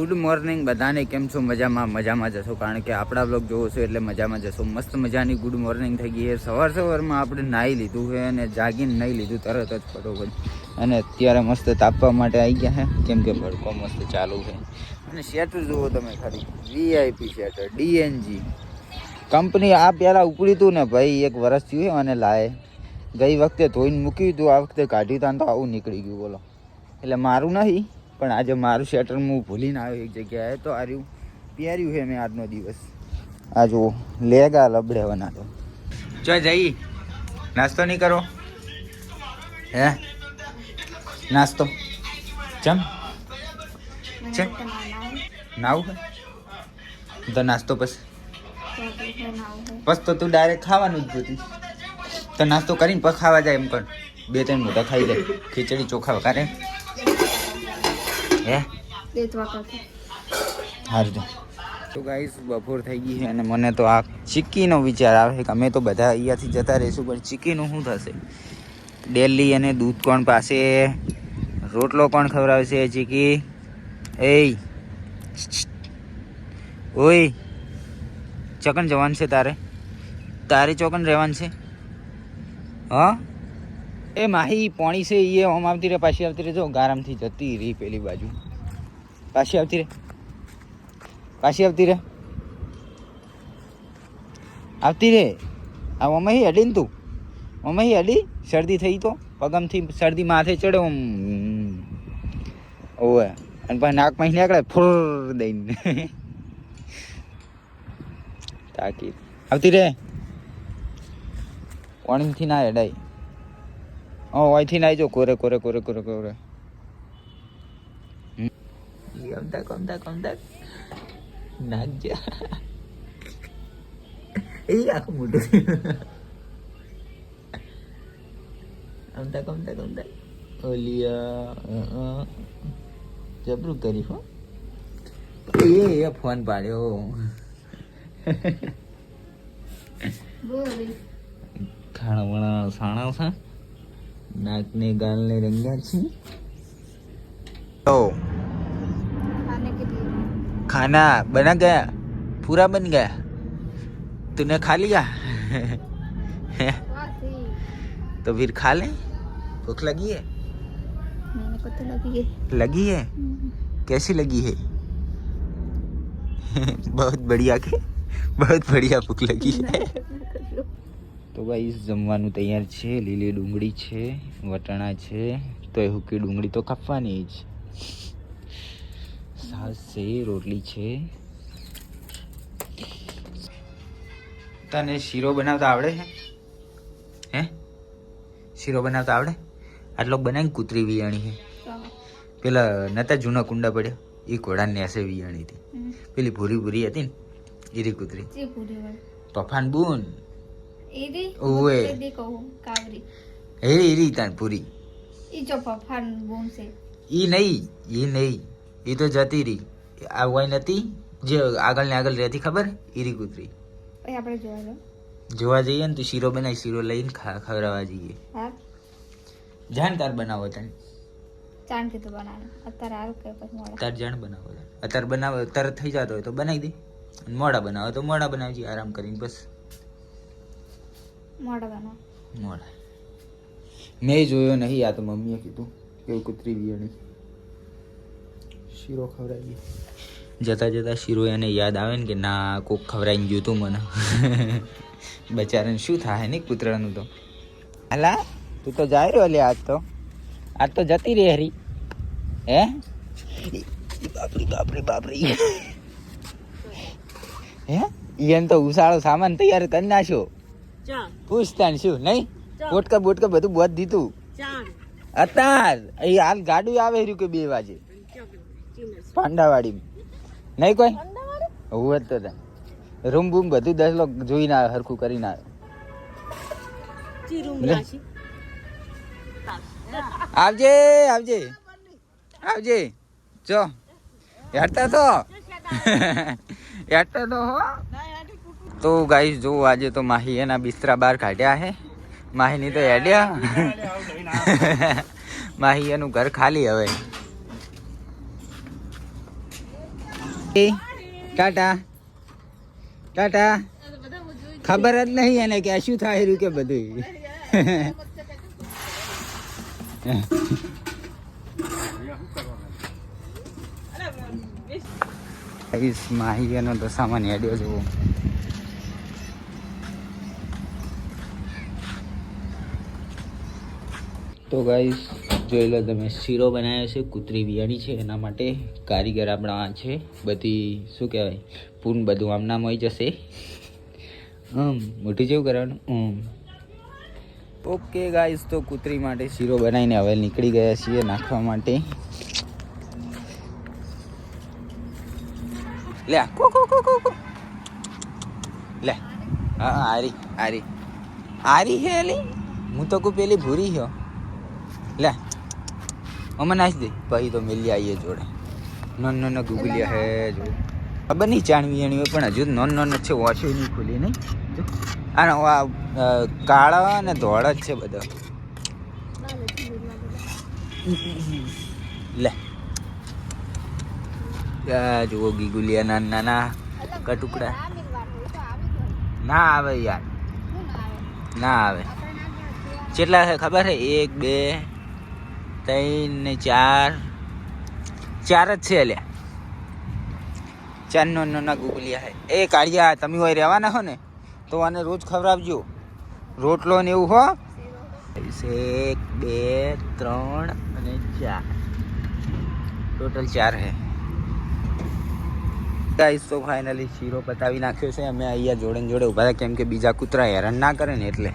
Good morning બધાને, કેમ છો? મજામાં જશો, કારણ કે આપણા બ્લોગ જોવો છો એટલે મજામાં જશો. મસ્ત મજાની ગુડ મોર્નિંગ થઈ ગઈ છે. સવારમાં આપણે નાહી લીધું છે અને જાગીને નહીં લીધું તરત જ ફટોફટ, અને અત્યારે મસ્ત તાપવા માટે આવી ગયા છે, કેમ કે ભડકો મસ્ત ચાલુ છે. અને શેટર જુઓ તમે ખાલી, VIP શેટર DNG કંપની. આ પહેલાં ઉપડ્યું હતું ને ભાઈ, 1 વર્ષ થયું અને લાવે. ગઈ વખતે ધોઈને મૂક્યું હતું, આ વખતે કાઢ્યું હતું તો આવું નીકળી ગયું. બોલો, એટલે મારું નહીં, પણ આજે મારું શેટર હું ભૂલીને આવ્યો એક જગ્યાએ, તો આર્યું પહેર્યું છે મેં આજનો દિવસ. આ જુઓ લેગા લબડેવાના. તો ચો જઈ નાસ્તો નહીં કરો? હે નાસ્તો ચમ નાવું છે તો નાસ્તો પછી તો તું ડાયરેક્ટ ખાવાનું જ જોતી. તો નાસ્તો કરીને પછી ખાવા જાય એમ કર. 2-3 મોટા ખાઈ જાય, ખીચડી ચોખા વઘારે. હે હારું. તો ગાઈસ બપોર થઈ ગઈ છે અને મને તો આ ચીક્કીનો વિચાર આવે છે કે અમે તો બધા અહીંયાથી જતા રહીશું, પણ ચીક્કીનું શું થશે? ડેલી અને દૂધ કોણ પાસે, રોટલો કોણ ખવડાવશે? ચીક્કી એ ઓય, ચોકન જવાનું છે તારે ચોકન રહેવાનું છે? હા એ માહી પોણી છે એ આમ આવતી રહે, પાછી આવતી રહે. જો ગારામથી જતી રહી પેલી બાજુ, પાછી આવતી રહે આ મમ્મી હડી ને તું, મમ્મી હડી. શરદી થઈ તો પગમથી શરદી માથે ચડે ઓવે, અને પછી નાક માં નીકળે ફૂર દઈને. તાકી આવતી રે, પાણીથી ના હેડાય. અહીંથી ના જો કોરે કમતા નાખ એ આખું મોટું કમતા ઓલિયા જબરું કરી હો. એ ફોન પાડ્યો. ખાણા સાણા છે, नाक ने गाल ने रंगा छी. तो खाना बना गया, पूरा बन गया, तूने खा लिया? तो फिर खा ले. भूख लगी है? मैंने को तो लगी है. कैसी लगी है? बहुत बढ़िया भूख लगी है. તો ગાઈસ જમવાનું તૈયાર છે. લીલી ડુંગળી છે, વટાણા છે, તો એ હુકી ડુંગળી તો કાપવાની જ. સાસ છે, રોટલી છે. તને શીરો બનાવતા આવડે છે? હે શીરો બનાવતા આવડે? આટલો બનાવીને કૂતરી વિયાણી છે. પેલા નતા જૂના કુંડા પડ્યા, એ ઘોડાને નેસે વિયાણી હતી. પેલી ભૂરી હતી ને એરી કૂતરી. તોફાન બૂન ઓએ એરી તાન પૂરી. ઈ જો પફાન બોમ છે. ઈ નહીં ઈ તો જતી રહી. આ હોય નથી જે આગળ ને આગળ રહેતી, ખબર? ઈરી કૂતરી. પછી આપણે જોવા જઈએ ને તો શીરો બનાવી, શીરો લઈને ખવડાવવા જઈએ. હા જાણ તાર બનાવો તને. જાણ કે તો બનાવે અત્યારે આવ કે પછી મોડા. તાર જાણ બનાવો, અત્યારે બનાવો તરત થઈ જતો હોય તો બનાવી દે, અને મોડા બનાવો તો મોડા બનાવજી આરામ કરીને. બસ મોડા મેં જોયો નહીં, આ તો મમ્મીએ કીધું કે કૂતરી વિયાણી. શીરો ખવડાવીએ. જતા શીરો એને યાદ આવે ને કે ના કોક ખવડાવીને ગયું તું મને. બચારાને શું થાય ને કૂતરાનું તો. હાલા તું તો જાય રહ્યો લે, આજ તો જતી રહી હરી. હે બાપરી હે એને તો ઉસાળો સામાન તૈયાર કરી નાખ્યો. પૂછતા શું નહીં, બોટકા બધું બોધ દીધું. અત્યાર હાલ ગાડું આવે રહ્યું કે 2 વાગે પાંડાવાડી નહીં કોઈ હું તો રૂમ બૂમ બધું 10 લોક જોઈને આવે, હરખું કરીને આવે. આવજે જો હેડતા તો હો. તો ગાઈસ જો આજે તો માહી એના બિસ્તરા બહાર કાઢ્યા હે. માહીની તો હેડ્યા. માહી એનું ઘર ખાલી હવે. ટાટા ટાટા ખબર જ નહીં એને કે શું થાય રહ્યું કે બધું માહિયાનો તો સામાન હેડ્યો જવો. તો ગાઈસ જોઈ લો તમે, શીરો બનાવ્યો છે, કૂતરી બિયાણી છે, એના માટે કારીગર આપણા આ છે. બધી શું કહેવાય પૂન બધું આમ નામ હોઈ જશે. મોટી જેવું કરવાનું. ઓકે ગાઈસ, તો કૂતરી માટે શીરો બનાવીને હવે નીકળી ગયા છીએ નાખવા માટે. લે કો કો કો કો કો લે. હા આરી આરી આરી હે એલી. હું તો કો પેલી ભૂરી હો. લે અમે નાખી દે પછી તો મિલી આવીએ જોડે. નોન ગુગલિયા હે જો ખબર નહીં ચાણવી એની હોય પણ હજુ નોન છે. ઓછી નહીં ખુલી નહીં. જો આ કાળા અને ધોળા જ છે બધા. લે જુઓ ગીગુલિયા નાના નાના કટુકડા. ના આવે યાર, ના આવે. કેટલા છે ખબર છે? 1 2 3 ને 4 4 જ છે. અલ્યા 4 નાના ગુગલિયા છે. એ કાળિયા તમે હોય રહેવાના હો ને તો આને રોજ ખવડાવજો રોટલો ને એવું હો. 1 2 3 અને 4 ટોટલ 4 હે ગાઈસ. તો ફાઇનલી શીરો પતાવી નાખ્યો છે. અમે અહીંયા જોડે જોડે ઊભા હતા કેમ કે બીજા કૂતરા હેરાન ના કરે ને એટલે.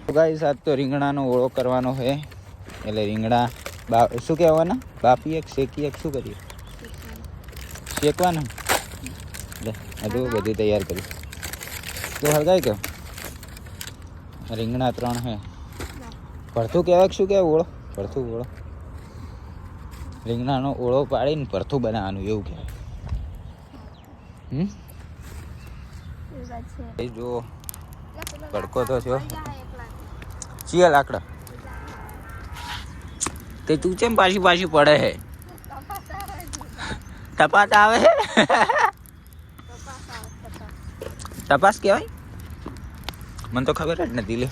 તો ગાઈસ આજ તો રીંગણાનો ઓળો કરવાનો છે. એટલે રીંગણા શું કહેવાના? બાફી એક શેકી એક શું કરીએ? શેકવાના. લે હજુ બધું તૈયાર કર્યું તો હળગાય કે રીંગણા 3 હે. ભરથું કહેવાય શું કહેવાય? ઓળો. ભરથું ઓળો. રીંગણાનો ઓળો પાડીને ભરથું બનાવવાનું એવું કહેવાય. જો તડકો તો થયો. ચિયા લાકડા તે તું કેમ પાછી પડે હે? તપાસ આવે હે. તપાસ કહેવાય? મને તો ખબર જ નથી. લે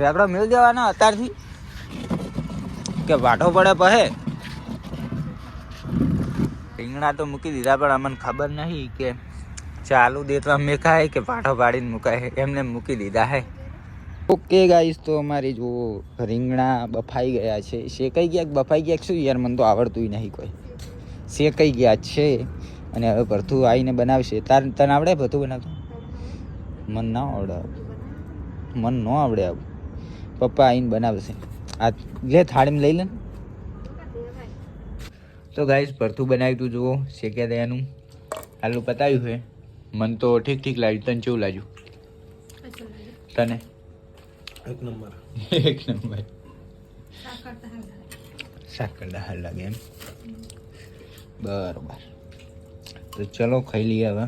રેકડો મેળ દેવાના અત્યારથી કે વાટો પડે પહે. રીંગણા તો મૂકી દીધા પણ અમને ખબર નહીં કે ચાલુ દેતવા મેકાય કે પાઠો પાડીને મુકાય. એમને મૂકી દીધા હે. ઓકે ગાઈસ, તો અમારી જો રીંગણા બફાઈ ગયા છે. શેકાઈ ગયા બફાઈ ગયા શું યાર, મને તો આવડતું નહીં કોઈ. શેકાઈ ગયા છે અને હવે ભરથું આવીને બનાવશે. તને આવડે ભરથું બનાવતું? મને ના આવડે. મને ન આવડે આવું. પપ્પા આવીને બનાવશે. આ લે થાળીમાં લઈ લે. તો ગાઈસ ભરથું બનાવ્યું તું જુઓ. શેક્યા દયાનું આલુ પતાવ્યું છે. મને તો ઠીક લાગ્યું. તને કેવું લાગ્યું? તને? એક નંબર. શાક કરતા હાલ લાગે એમ. બરોબર, તો ચલો ખાઈ લઈએ હવે.